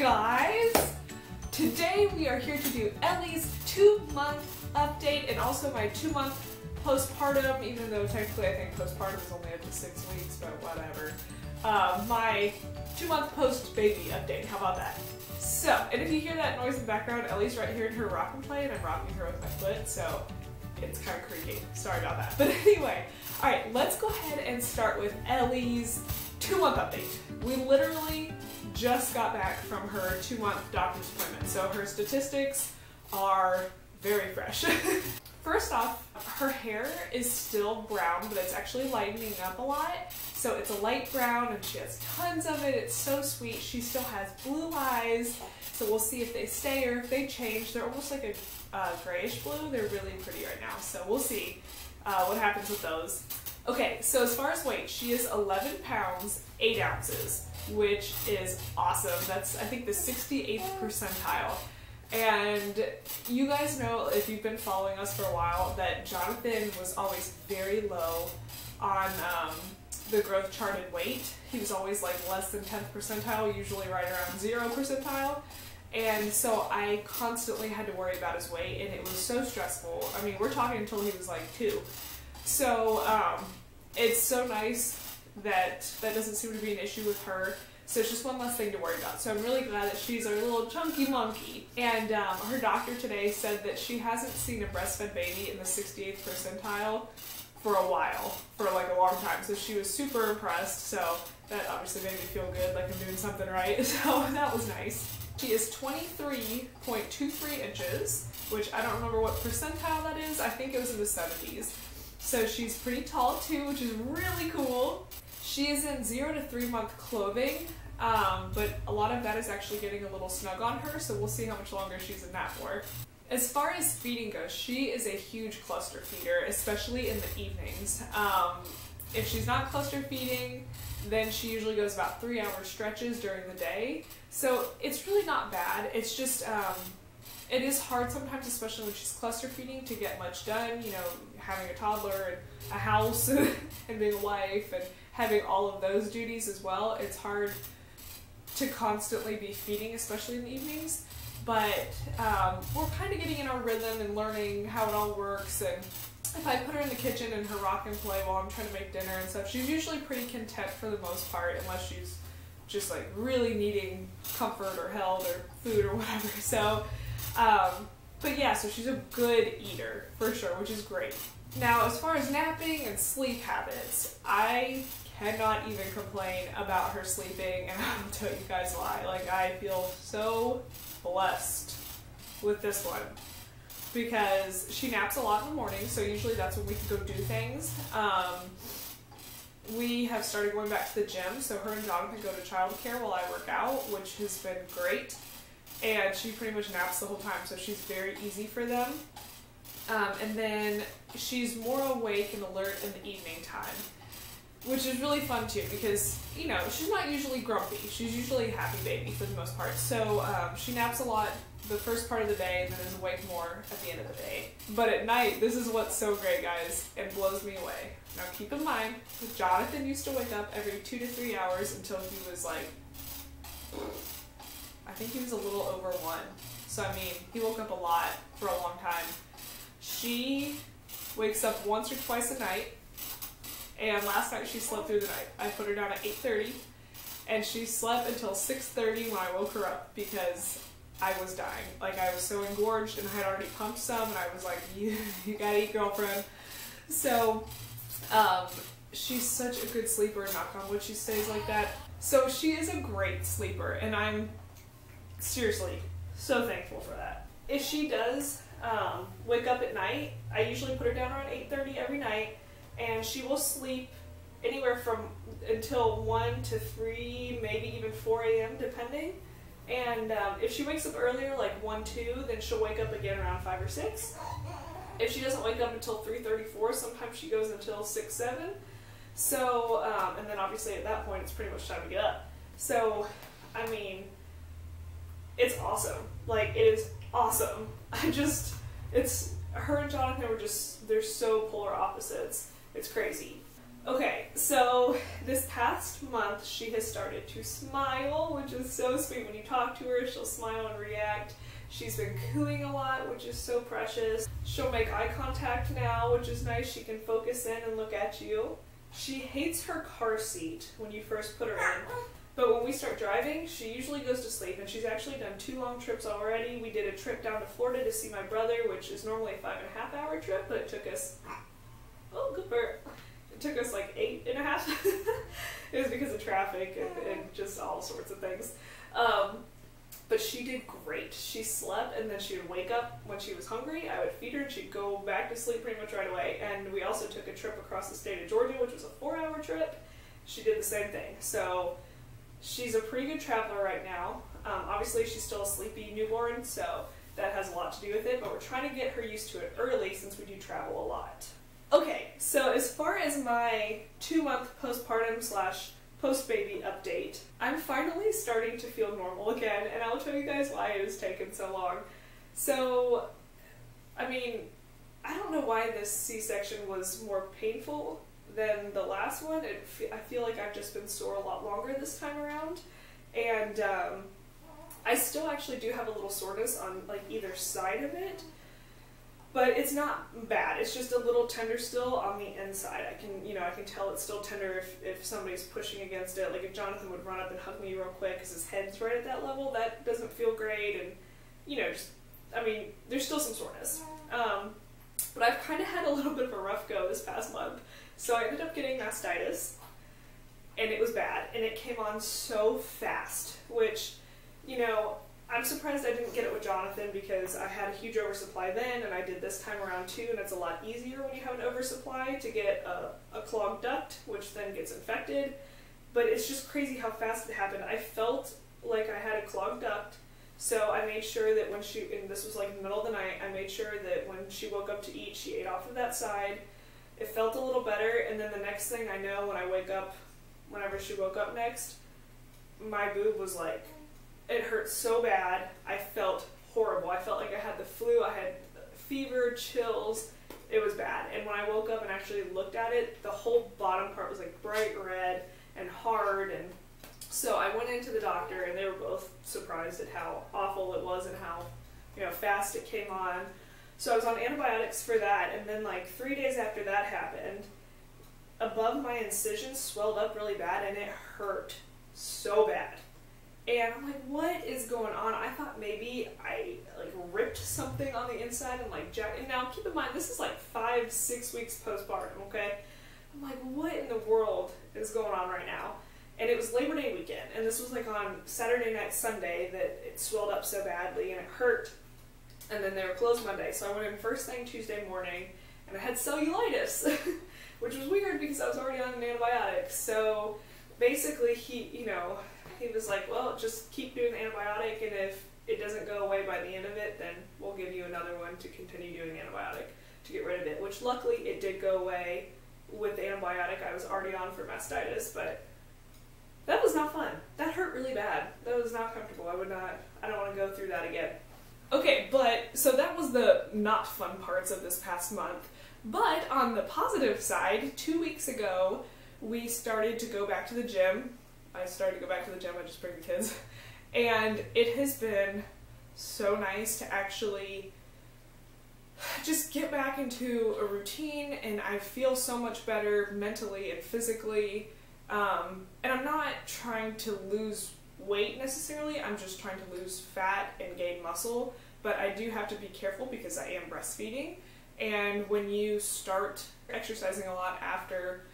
guys! Today we are here to do Ellie's 2-month update and also my 2-month postpartum, even though technically I think postpartum is only up to 6 weeks, but whatever. My 2-month post-baby update, how about that? So, and if you hear that noise in the background, Ellie's right here in her rock and play and I'm rocking her with my foot, so it's kind of creaky. Sorry about that. But anyway, alright, let's go ahead and start with Ellie's 2-month update. We literally just got back from her 2-month doctor's appointment, so her statistics are very fresh. First off, her hair is still brown, but it's actually lightening up a lot. So it's a light brown and she has tons of it. It's so sweet. She still has blue eyes, so we'll see if they stay or if they change. They're almost like a grayish blue. They're really pretty right now, so we'll see what happens with those. Okay, so as far as weight, she is 11 pounds, 8 ounces, which is awesome. That's, I think, the 68th percentile. And you guys know, if you've been following us for a while, that Jonathan was always very low on the growth charted weight. He was always like less than 10th percentile, usually right around 0 percentile. And so I constantly had to worry about his weight, and it was so stressful. I mean, we're talking until he was like 2. So it's so nice that that doesn't seem to be an issue with her. So it's just one less thing to worry about. So I'm really glad that she's our little chunky monkey. And her doctor today said that she hasn't seen a breastfed baby in the 68th percentile for a while, for like a long time. So she was super impressed. So that obviously made me feel good, like I'm doing something right. So that was nice. She is 23.23 inches, which I don't remember what percentile that is. I think it was in the 70s. So she's pretty tall too, which is really cool. She is in 0 to 3 month clothing, but a lot of that is actually getting a little snug on her, so we'll see how much longer she's in that for. As far as feeding goes, she is a huge cluster feeder, especially in the evenings. If she's not cluster feeding, then she usually goes about 3-hour stretches during the day. So it's really not bad. It's just, it is hard sometimes, especially when she's cluster feeding, to get much done, you know, having a toddler and a house and being a wife and having all of those duties as well. It's hard to constantly be feeding, especially in the evenings. But we're kind of getting in our rhythm and learning how it all works. And if I put her in the kitchen and her rock and play while I'm trying to make dinner and stuff, she's usually pretty content for the most part, unless she's just like really needing comfort or held or food or whatever. So, but yeah, so she's a good eater for sure, which is great. Now, as far as napping and sleep habits, I cannot even complain about her sleeping, and I'll tell you guys why. Like, I feel so blessed with this one because she naps a lot in the morning, so usually that's when we can go do things. We have started going back to the gym, so her and Jonathan go to childcare while I work out, which has been great. And she pretty much naps the whole time, so she's very easy for them. And then she's more awake and alert in the evening time, which is really fun too because, you know, she's not usually grumpy. She's usually a happy baby for the most part. So she naps a lot the first part of the day and then is awake more at the end of the day. But at night, this is what's so great, guys, and blows me away. Now keep in mind, Jonathan used to wake up every 2 to 3 hours until he was like, I think he was a little over 1. So I mean, he woke up a lot for a long time. She wakes up once or twice a night, and last night she slept through the night. I put her down at 8:30, and she slept until 6:30 when I woke her up because I was dying. Like, I was so engorged, and I had already pumped some, and I was like, you gotta eat, girlfriend. So, she's such a good sleeper, knock on wood, she stays like that. So she is a great sleeper, and I'm seriously so thankful for that. If she does wake up at night, I usually put her down around 8:30 every night, and she will sleep anywhere from until 1 to 3, maybe even 4 a.m. depending. And if she wakes up earlier, like 1, 2, then she'll wake up again around 5 or 6. If she doesn't wake up until 3:34, sometimes she goes until 6, 7. So, and then obviously at that point, it's pretty much time to get up. So, I mean, it's awesome. Like, it is awesome. It's, her and Jonathan were just, they're so polar opposites. It's crazy. Okay, so this past month she has started to smile, which is so sweet. When you talk to her, she'll smile and react. She's been cooing a lot, which is so precious. She'll make eye contact now, which is nice. She can focus in and look at you. She hates her car seat when you first put her in, but when we start driving, she usually goes to sleep, and she's actually done 2 long trips already. We did a trip down to Florida to see my brother, which is normally a 5.5 hour trip, but it took us, oh, good bird. It took us like 8.5. It was because of traffic and just all sorts of things. But she did great. She slept, and then she would wake up when she was hungry. I would feed her, and she'd go back to sleep pretty much right away. And we also took a trip across the state of Georgia, which was a 4-hour trip. She did the same thing. So she's a pretty good traveler right now. Obviously, she's still a sleepy newborn, so that has a lot to do with it. But we're trying to get her used to it early since we do travel a lot. Okay, so as far as my 2-month postpartum / post-baby update, I'm finally starting to feel normal again, and I'll tell you guys why it has taken so long. So, I mean, I don't know why this C-section was more painful than the last one. I feel like I've just been sore a lot longer this time around, and I still actually do have a little soreness on like either side of it, but it's not bad. It's just a little tender still on the inside. I can tell it's still tender if somebody's pushing against it. Like if Jonathan would run up and hug me real quick because his head's right at that level, that doesn't feel great. And there's still some soreness. But I've kind of had a little bit of a rough go this past month. So I ended up getting mastitis, and it was bad, and it came on so fast, which, I'm surprised I didn't get it with Jonathan because I had a huge oversupply then, and I did this time around too, and it's a lot easier when you have an oversupply to get a clogged duct, which then gets infected. But it's just crazy how fast it happened. I felt like I had a clogged duct, so I made sure that when and this was like in the middle of the night, I made sure that when she woke up to eat, she ate off of that side. It felt a little better, and then the next thing I know, when I wake up, whenever she woke up next, my boob was like, it hurt so bad. I felt horrible. I felt like I had the flu. I had fever, chills. It was bad. And when I woke up and actually looked at it, the whole bottom part was like bright red and hard. And so I went into the doctor, and they were both surprised at how awful it was and how fast it came on. So I was on antibiotics for that, and then like 3 days after that happened, above my incision swelled up really bad, and it hurt so bad. And I'm like, what is going on? I thought maybe I like ripped something on the inside and like and now keep in mind, this is like 5-6 weeks postpartum, okay? I'm like, what in the world is going on right now? And it was Labor Day weekend, and this was like on Saturday night, Sunday, that it swelled up so badly and it hurt. And then they were closed Monday, so I went in first thing Tuesday morning, and I had cellulitis, which was weird because I was already on an antibiotic. So basically, he was like, well, just keep doing the antibiotic, and if it doesn't go away by the end of it, then we'll give you another one to continue doing antibiotic to get rid of it, which luckily it did go away with the antibiotic I was already on for mastitis, but that was not fun. That hurt really bad. That was not comfortable. I don't want to go through that again. Okay, so that was the not fun parts of this past month. But on the positive side, 2 weeks ago, we started to go back to the gym. I started to go back to the gym, I just bring the kids. And it has been so nice to actually just get back into a routine, and I feel so much better mentally and physically. And I'm not trying to lose weight necessarily, I'm just trying to lose fat and gain muscle, but I do have to be careful because I am breastfeeding, and when you start exercising a lot after,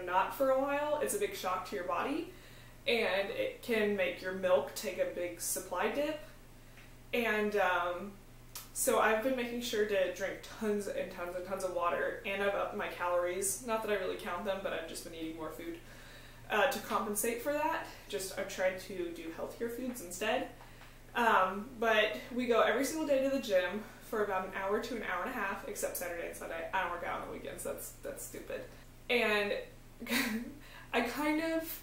not for a while, it's a big shock to your body, and it can make your milk take a big supply dip, and so I've been making sure to drink tons and tons and tons of water, and I've upped my calories, not that I really count them, but I've just been eating more food. To compensate for that, I've tried to do healthier foods instead. But we go every single day to the gym for about an hour to an hour and a half, except Saturday and Sunday. I don't work out on the weekends, that's stupid. And I kind of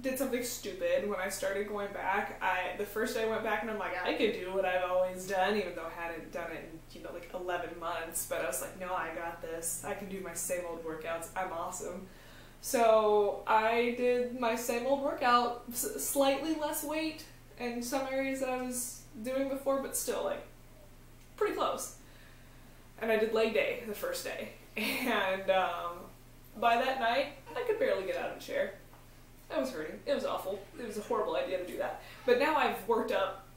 did something stupid when I started going back. The first day I went back and I'm like, I could do what I've always done, even though I hadn't done it in, like 11 months. But I was like, no, I got this. I can do my same old workouts. I'm awesome. So I did my same old workout, slightly less weight in some areas that I was doing before, but still like pretty close. And I did leg day the first day, and by that night I could barely get out of the chair. I was hurting. It was awful. It was a horrible idea to do that. But now I've worked up,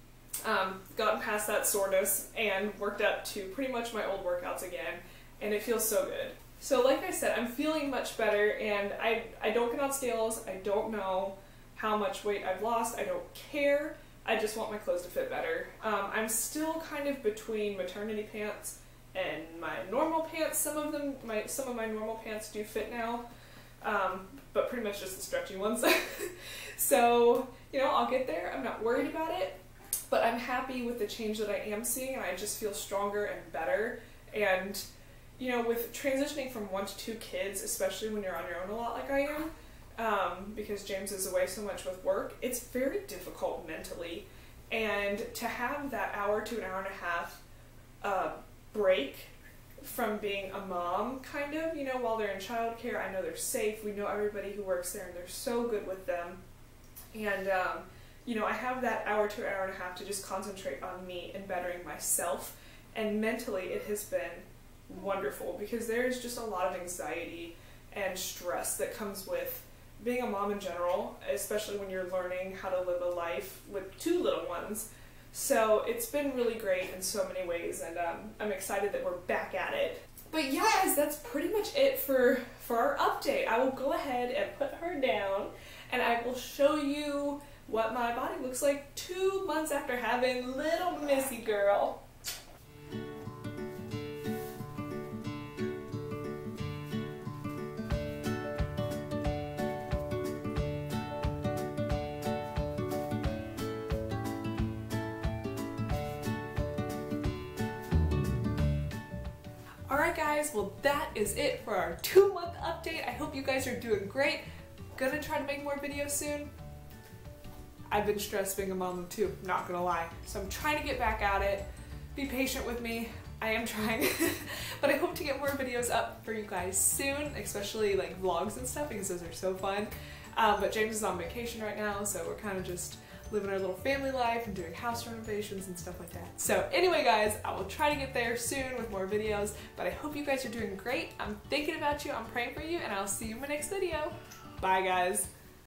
gotten past that soreness and worked up to pretty much my old workouts again, and it feels so good. So like I said, I'm feeling much better, and I don't get on scales. I don't know how much weight I've lost. I don't care. I just want my clothes to fit better. I'm still kind of between maternity pants and my normal pants. Some of my normal pants do fit now, but pretty much just the stretchy ones. So, you know, I'll get there. I'm not worried about it, but I'm happy with the change that I am seeing, and I just feel stronger and better. And you know, with transitioning from 1 to 2 kids, especially when you're on your own a lot like I am, because James is away so much with work, it's very difficult mentally. And to have that hour to an hour and a half break from being a mom, kind of, you know, while they're in childcare, I know they're safe, we know everybody who works there, and they're so good with them. And, you know, I have that hour to an hour and a half to just concentrate on me and bettering myself. And mentally, it has been wonderful, because there's just a lot of anxiety and stress that comes with being a mom in general, especially when you're learning how to live a life with 2 little ones. So it's been really great in so many ways, and I'm excited that we're back at it. But yeah, guys, that's pretty much it for our update. I will go ahead and put her down, and I will show you what my body looks like 2 months after having little Missy girl. Alright guys, well that is it for our 2-month update. I hope you guys are doing great. Gonna try to make more videos soon. I've been stressed being a mom too, not gonna lie. So I'm trying to get back at it. Be patient with me. I am trying. But I hope to get more videos up for you guys soon, especially like vlogs and stuff, because those are so fun. But James is on vacation right now, so we're kind of just living our little family life and doing house renovations and stuff like that. So anyway guys, I will try to get there soon with more videos, but I hope you guys are doing great. I'm thinking about you, I'm praying for you, and I'll see you in my next video. Bye guys.